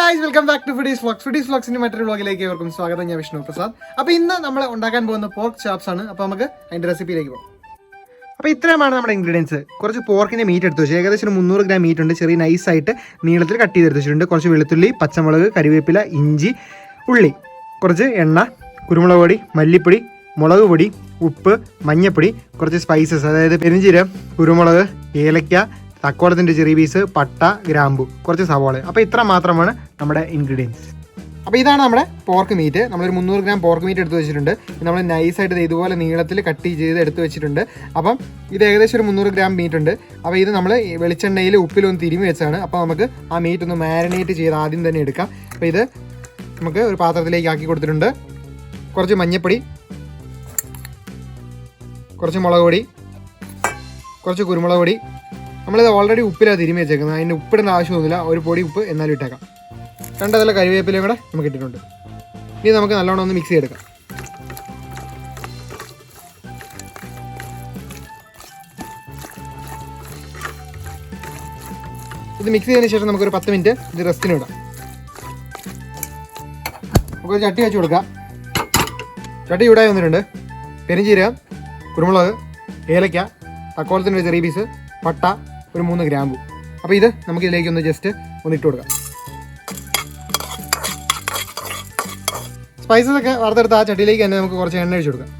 Guys, welcome back to foodies vlogs. Foodies വ്ളോഗ്സിന്റെ മറ്റൊരു വ്ളോഗിലേക്ക് ഏവർക്കും സ്വാഗതം. ഞാൻ വിഷ്ണു പ്രസാദ്. അപ്പോൾ ഇന്ന് നമ്മൾ ഉണ്ടാക്കാൻ പോകുന്ന പോർക്ക് ചാപ്സ് ആണ്. അപ്പോൾ നമുക്ക് അതിൻ്റെ റെസിപ്പിയിലേക്ക് പോകാം. അപ്പോൾ ഇത്രയുമാണ് നമ്മുടെ ഇൻഗ്രീഡിയൻസ്. കുറച്ച് പോർക്കിൻ്റെ മീറ്റ് എടുത്ത് വെച്ചു, ഏകദേശം 300 ഗ്രാം മീറ്റ് ഉണ്ട്. ചെറിയ നൈസായിട്ട് നീളത്തിൽ കട്ട് ചെയ്ത് വെച്ചിട്ടുണ്ട്. കുറച്ച് വെളുത്തുള്ളി, പച്ചമുളക്, കരിവേപ്പില, ഇഞ്ചി, ഉള്ളി, കുറച്ച് എണ്ണ, കുരുമുളക് പൊടി, മല്ലിപ്പൊടി, മുളക് പൊടി, ഉപ്പ്, മഞ്ഞൾപ്പൊടി, കുറച്ച് സ്പൈസസ്, അതായത് പെരുംജീരകം, കുരുമുളക്, ഏലക്ക, തക്കോളത്തിൻ്റെ ചെറിയ പീസ്, പട്ട, ഗ്രാമ്പു, കുറച്ച് സവാള. അപ്പോൾ ഇത്ര മാത്രമാണ് നമ്മുടെ ഇൻഗ്രീഡിയൻസ്. അപ്പോൾ ഇതാണ് നമ്മുടെ പോർക്ക് മീറ്റ്. നമ്മളൊരു 300 ഗ്രാം പോർക്ക് മീറ്റ് എടുത്ത് വെച്ചിട്ടുണ്ട്. നമ്മൾ നൈസായിട്ട് ഇതുപോലെ നീളത്തിൽ കട്ട് ചെയ്ത് എടുത്ത് വെച്ചിട്ടുണ്ട്. അപ്പം ഇത് ഏകദേശം ഒരു 300 ഗ്രാം മീറ്റ് ഉണ്ട്. അപ്പോൾ ഇത് നമ്മൾ വെളിച്ചെണ്ണയിൽ ഉപ്പിലൊന്ന് തിരുമ്മി വെച്ചാണ്. അപ്പോൾ നമുക്ക് ആ മീറ്റ് ഒന്ന് മാരിനേറ്റ് ചെയ്ത് ആദ്യം തന്നെ എടുക്കാം. അപ്പോൾ ഇത് നമുക്ക് ഒരു പാത്രത്തിലേക്ക് ആക്കി കൊടുത്തിട്ടുണ്ട്. കുറച്ച് മഞ്ഞൾപ്പൊടി, കുറച്ച് മുളക് പൊടി, കുറച്ച് കുരുമുളക് പൊടി. നമ്മളിത് ഓൾറെഡി ഉപ്പിലാണ് തിരുമ്മി വെച്ചേക്കുന്നത്. അതിന് ഉപ്പിടേണ്ട ആവശ്യമൊന്നുമില്ല, ഒരു പൊടി ഉപ്പ് എന്നാലും ഇട്ടേക്കാം. രണ്ടതിൽ കരിവേപ്പിലയും കൂടെ നമുക്ക് ഇട്ടിട്ടുണ്ട്. ഇനി നമുക്ക് നല്ലോണം ഒന്ന് മിക്സ് ചെയ്തെടുക്കാം. ഇത് മിക്സ് ചെയ്തതിന് ശേഷം നമുക്കൊരു 10 മിനിറ്റ് ഇത് റെസ്റ്റിന് ഇടാം. നമുക്കൊരു ചട്ടി വെച്ച് കൊടുക്കാം. ചട്ടി ചൂടായി വന്നിട്ടുണ്ട്. പെരുംജീരകം, കുരുമുളക്, ഏലക്ക, തക്കോളത്തിൻ്റെ ചെറിയ പീസ്, പട്ട, ഒരു 3 ഗ്രാമ്പു. അപ്പോൾ ഇത് നമുക്കിതിലേക്ക് ഒന്ന് ജസ്റ്റ് ഒന്ന് ഇട്ട് കൊടുക്കാം. സ്പൈസസ് ഒക്കെ വറുത്തെടുത്ത് ആ ചട്ടിയിലേക്ക് തന്നെ നമുക്ക് കുറച്ച് എണ്ണ ഒഴിച്ച് കൊടുക്കാം.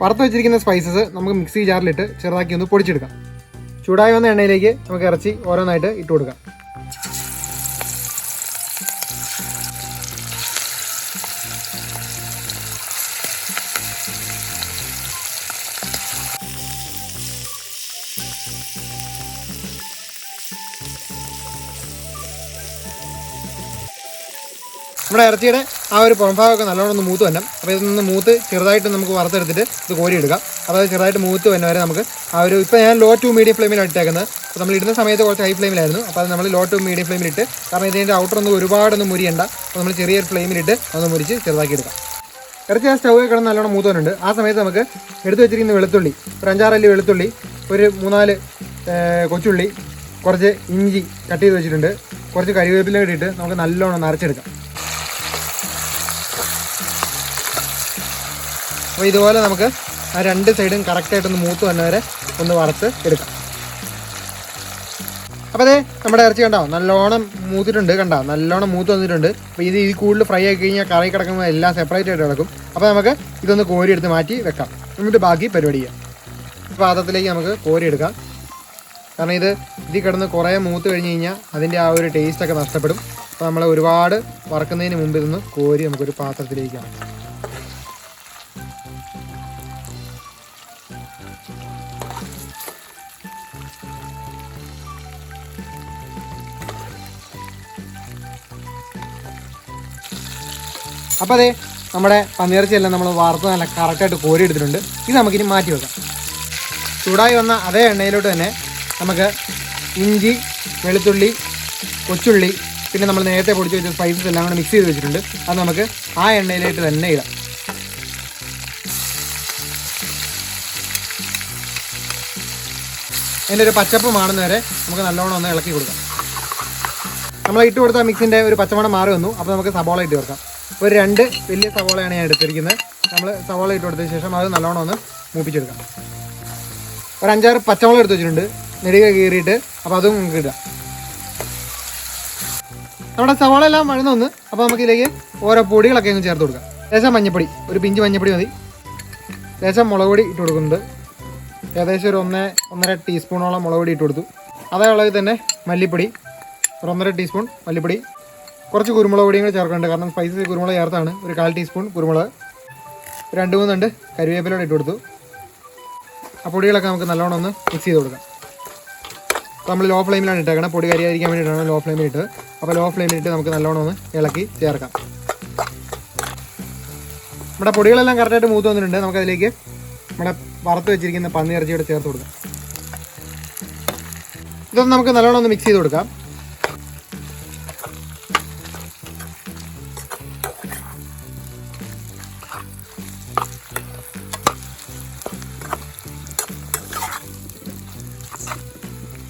വറുത്ത് വെച്ചിരിക്കുന്ന സ്പൈസസ് നമുക്ക് മിക്സി ജാറിലിട്ട് ചെറുതാക്കി ഒന്ന് പൊടിച്ചെടുക്കാം. ചൂടായി വന്ന എണ്ണയിലേക്ക് നമുക്ക് ഇറച്ചി ഓരോന്നായിട്ട് ഇട്ട് കൊടുക്കാം. നമ്മുടെ ഇറച്ചിയുടെ ആ ഒരു പുറംഭാഗമൊക്കെ നല്ലോണം ഒന്ന് മൂത്ത് വരണം. അപ്പോൾ ഇതിൽ നിന്ന് മൂത്ത് ചെറുതായിട്ട് നമുക്ക് വറുത്തെടുത്തിട്ട് ഇത് കോരിയെടുക്കാം. അതായത് ചെറുതായിട്ട് മൂത്ത് വന്ന വരെ നമുക്ക് ആ ഒരു, ഇപ്പോൾ ഞാൻ ലോ ടു മീഡിയം ഫ്ലെയിമിലാണ് ഇട്ടേക്കുന്നത്. അപ്പോൾ നമ്മൾ ഇടുന്ന സമയത്ത് കുറച്ച് ഹൈ ഫ്ലെയിമിലായിരുന്നു. അപ്പോൾ അത് നമ്മൾ ലോ ടു മീഡിയം ഫ്ലെയിമിലിട്ട്, കാരണം ഇതിൻ്റെ ഔട്ടറൊന്നും ഒരുപാടൊന്നും മുരിയണ്ട. അപ്പോൾ നമ്മൾ ചെറിയൊരു ഫ്ലെയിമിലിട്ട് ഒന്ന് മുരിച്ച് ചെറുതാക്കി എടുക്കാം. ഇറച്ചി ആ സ്റ്റൗവിൽ കിടന്ന് നല്ലോണം മൂത്ത് വന്നിട്ടുണ്ട്. ആ സമയത്ത് നമുക്ക് എടുത്ത് വെച്ചിരിക്കുന്ന വെളുത്തുള്ളി, ഒരു 5-6 അല്ലി വെളുത്തുള്ളി, ഒരു 3-4 കൊച്ചുള്ളി, കുറച്ച് ഇഞ്ചി കട്ട് ചെയ്ത് വെച്ചിട്ടുണ്ട്, കുറച്ച് കരിവേപ്പില ഇട്ടിട്ട് നമുക്ക് നല്ലോണം നരച്ചെടുക്കാം. അപ്പോൾ ഇതുപോലെ നമുക്ക് ആ 2 സൈഡും കറക്റ്റായിട്ടൊന്ന് മൂത്ത് വന്നവരെ ഒന്ന് വറുത്ത് എടുക്കാം. അപ്പോൾ അതേ നമ്മുടെ ഇറച്ചി കണ്ടോ നല്ലോണം മൂത്തിട്ടുണ്ട്, കണ്ടോ നല്ലോണം മൂത്ത് വന്നിട്ടുണ്ട്. അപ്പോൾ ഇത് കൂടുതൽ ഫ്രൈ ആക്കി കഴിഞ്ഞാൽ കറി കിടക്കുമ്പോൾ എല്ലാം സെപ്പറേറ്റ് ആയിട്ട് കിടക്കും. അപ്പോൾ നമുക്ക് ഇതൊന്ന് കോരി എടുത്ത് മാറ്റി വെക്കാം. എന്നിട്ട് ബാക്കി പരിപാടി ചെയ്യാം. പാത്രത്തിലേക്ക് നമുക്ക് കോരി എടുക്കാം. കാരണം ഇതിൽ കിടന്ന് കുറേ മൂത്ത് കഴിഞ്ഞ് കഴിഞ്ഞാൽ അതിൻ്റെ ആ ഒരു ടേസ്റ്റൊക്കെ നഷ്ടപ്പെടും. അപ്പോൾ നമ്മൾ ഒരുപാട് വറക്കുന്നതിന് മുമ്പ് ഇതൊന്ന് കോരി നമുക്കൊരു പാത്രത്തിലേക്ക് ആക്കാം. അപ്പോൾ അതേ നമ്മുടെ പന്നിയിറച്ചിയെല്ലാം നമ്മൾ വറുത്ത് നല്ല കറക്റ്റായിട്ട് കോരി എടുത്തിട്ടുണ്ട്. ഇത് നമുക്കിനി മാറ്റി വെക്കാം. ചൂടായി വന്ന അതേ എണ്ണയിലോട്ട് തന്നെ നമുക്ക് ഇഞ്ചി, വെളുത്തുള്ളി, കൊച്ചുള്ളി, പിന്നെ നമ്മൾ നേരത്തെ പൊടിച്ച് വെച്ച സ്പൈസസ് എല്ലാം കൂടെ മിക്സ് ചെയ്ത് വെച്ചിട്ടുണ്ട്. അത് നമുക്ക് ആ എണ്ണയിലേക്ക് തന്നെ ഇടാം. അതിൻ്റെ ഒരു പച്ചപ്പ് മാറുന്നവരെ നമുക്ക് നല്ലോണം ഒന്ന് ഇളക്കി കൊടുക്കാം. നമ്മൾ ഇട്ട് കൊടുത്ത മിക്സിൻ്റെ ഒരു പച്ചമണം മാറി വന്നു. അപ്പോൾ നമുക്ക് സവാള ഇട്ട് കൊടുക്കാം. ഒരു 2 വലിയ സവാളയാണ് ഞാൻ എടുത്തിരിക്കുന്നത്. നമ്മൾ സവാള ഇട്ട് കൊടുത്തതിന് ശേഷം അത് നല്ലോണം ഒന്ന് മൂപ്പിച്ചെടുക്കാം. ഒരു 5-6 പച്ചമുളക് എടുത്ത് വെച്ചിട്ടുണ്ട്, നെടുക കീറിയിട്ട്. അപ്പോൾ അതും നമുക്ക് ഇടാം. നമ്മുടെ സവാള എല്ലാം വഴന്നൊന്ന്. അപ്പോൾ നമുക്കിതിലേക്ക് ഓരോ പൊടികളൊക്കെ അങ്ങ് ചേർത്ത് കൊടുക്കാം. ലേശം മഞ്ഞപ്പൊടി, ഒരു പിഞ്ച് മഞ്ഞപ്പൊടി മതി. ലേശം മുളക് പൊടി ഇട്ട് കൊടുക്കുന്നുണ്ട്. ഏകദേശം ഒരു 1-1.5 ടീസ്പൂണോളം മുളക് പൊടി ഇട്ട് കൊടുത്തു. അതേ അളവിൽ തന്നെ മല്ലിപ്പൊടി, ഒരു 1.5 ടീസ്പൂൺ മല്ലിപ്പൊടി, കുറച്ച് കുരുമുളക് പൊടിയും കൂടി ചേർക്കുന്നുണ്ട്. കാരണം സ്പൈസസ് കുരുമുളക് ചേർത്താണ്. ഒരു 1/4 ടീസ്പൂൺ കുരുമുളക്, 2-3 കരിവേപ്പിലോടെ ഇട്ട് കൊടുത്തു. ആ പൊടികളൊക്കെ നമുക്ക് നല്ലോണം ഒന്ന് മിക്സ് ചെയ്ത് കൊടുക്കാം. അപ്പോൾ നമ്മൾ ലോ ഫ്ലെയിമിലാണ് ഇട്ടേക്കണം. പൊടി കരിയാതിരിക്കാൻ വേണ്ടിയിട്ടാണ് ലോ ഫ്ലെയിമിൽ ഇട്ടത്. അപ്പോൾ ലോ ഫ്ലെയിമിലിട്ട് നമുക്ക് നല്ലോണം ഒന്ന് ഇളക്കി ചേർക്കാം. നമ്മുടെ പൊടികളെല്ലാം കറക്റ്റായിട്ട് മൂത്ത് വന്നിട്ടുണ്ട്. നമുക്കതിലേക്ക് നമ്മുടെ വറുത്ത് വെച്ചിരിക്കുന്ന പന്നിയിറച്ചിയോടെ ചേർത്ത് കൊടുക്കാം. ഇതൊന്ന് നമുക്ക് നല്ലോണം ഒന്ന് മിക്സ് ചെയ്ത് കൊടുക്കാം.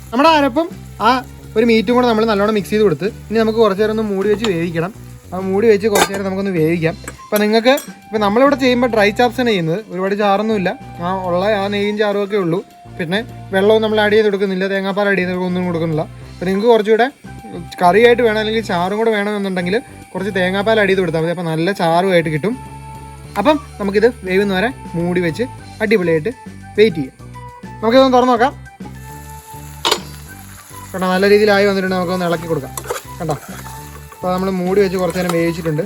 നമ്മുടെ അരപ്പും ആ ഒരു മീറ്റും കൂടെ നമ്മൾ നല്ലോണം മിക്സ് ചെയ്ത് കൊടുത്ത് ഇനി നമുക്ക് കുറച്ച് നേരം ഒന്ന് മൂടി വെച്ച് വേവിക്കണം. ആ മൂടി വെച്ച് കുറച്ച് നേരം നമുക്കൊന്ന് വേവിക്കാം. അപ്പോൾ നിങ്ങൾക്ക് ഇപ്പോൾ നമ്മളിവിടെ ചെയ്യുമ്പോൾ ഡ്രൈ ചാപ്സാണ് ചെയ്യുന്നത്. ഒരുപാട് ചാറൊന്നുമില്ല, ആ നെയ്യും ചാറും ഒക്കെ ഉള്ളൂ. പിന്നെ വെള്ളവും നമ്മൾ ആഡ് ചെയ്ത് കൊടുക്കുന്നില്ല, തേങ്ങാപ്പാൽ ആഡ് ചെയ്ത് ഒന്നും കൊടുക്കുന്നില്ല. അപ്പോൾ നിങ്ങൾക്ക് കുറച്ചുകൂടെ കറിയായിട്ട് വേണം അല്ലെങ്കിൽ ചാറും കൂടെ വേണമെന്നുണ്ടെങ്കിൽ കുറച്ച് തേങ്ങാപ്പാൽ ആഡ് ചെയ്ത് കൊടുത്താൽ മതി. അപ്പോൾ നല്ല ചാറുമായിട്ട് കിട്ടും. അപ്പം നമുക്കിത് വേവുന്നവരെ മൂടി വെച്ച് അടിപൊളിയായിട്ട് വെയിറ്റ് ചെയ്യാം. നമുക്കിതൊന്ന് തുറന്ന് നോക്കാം. കണ്ടോ, നല്ല രീതിയിലായി വന്നിട്ടുണ്ട്. നമുക്കൊന്ന് ഇളക്കി കൊടുക്കാം. കണ്ടോ, അപ്പോൾ നമ്മൾ മൂടി വെച്ച് കുറച്ച് നേരം വേവിച്ചിട്ടുണ്ട്.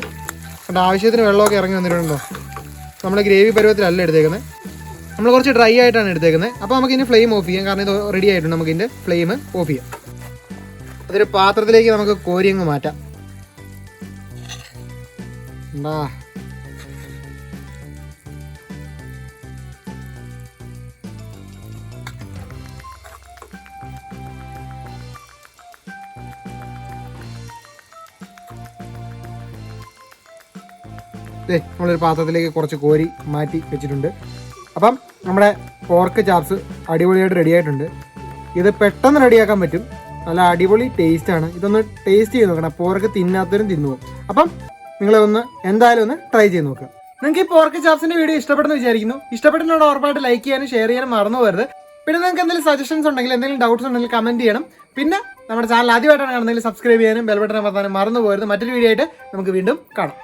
കണ്ടോ, ആവശ്യത്തിന് വെള്ളമൊക്കെ ഇറങ്ങി വന്നിട്ടുണ്ടോ. നമ്മൾ ഗ്രേവി പരുവത്തിലല്ല എടുത്തേക്കുന്നത്, നമ്മൾ കുറച്ച് ഡ്രൈ ആയിട്ടാണ് എടുത്തേക്കുന്നത്. അപ്പോൾ നമുക്കിനി ഫ്ലെയിം ഓഫ് ചെയ്യാം, കാരണം ഇത് റെഡി ആയിട്ടുണ്ട്. നമുക്കിതിൻ്റെ ഫ്ലെയിം ഓഫ് ചെയ്യാം. അതൊരു പാത്രത്തിലേക്ക് നമുക്ക് കോരി അങ്ങ് മാറ്റാം. എന്താ നമ്മളൊരു പാത്രത്തിലേക്ക് കുറച്ച് കോരി മാറ്റി വെച്ചിട്ടുണ്ട്. അപ്പം നമ്മുടെ പോർക്ക് ചാപ്സ് അടിപൊളിയായിട്ട് റെഡി ആയിട്ടുണ്ട്. ഇത് പെട്ടെന്ന് റെഡിയാക്കാൻ പറ്റും, നല്ല അടിപൊളി ടേസ്റ്റാണ്. ഇതൊന്ന് ടേസ്റ്റ് ചെയ്ത് നോക്കണം, പോർക്ക് തിന്നാത്തവരും തിന്നു പോകും. അപ്പം നിങ്ങളൊന്ന് എന്തായാലും ഒന്ന് ട്രൈ ചെയ്ത് നോക്കുക. നിങ്ങൾക്ക് ഈ പോർക്ക് ചാപ്സിൻ്റെ വീഡിയോ ഇഷ്ടപ്പെടുന്നു വിചാരിക്കുന്നു. ഇഷ്ടപ്പെടുന്നതോട് ഉറപ്പായിട്ട് ലൈക്ക് ചെയ്യാനും ഷെയർ ചെയ്യാനും മറന്നു പോകരുത്. പിന്നെ നിങ്ങൾക്ക് എന്തെങ്കിലും സജഷൻസ് ഉണ്ടെങ്കിൽ, എന്തെങ്കിലും ഡൗട്ട്സ് ഉണ്ടെങ്കിൽ കമൻറ്റ് ചെയ്യണം. പിന്നെ നമ്മുടെ ചാനൽ ആദ്യമായിട്ടാണ് കാണുന്നതെങ്കിൽ സബ്സ്ക്രൈബ് ചെയ്യാനും ബെൽ ബട്ടൺ അമർത്താനും മറന്നു പോകരുത്. മറ്റൊരു വീഡിയോ ആയിട്ട് നമുക്ക് വീണ്ടും കാണാം.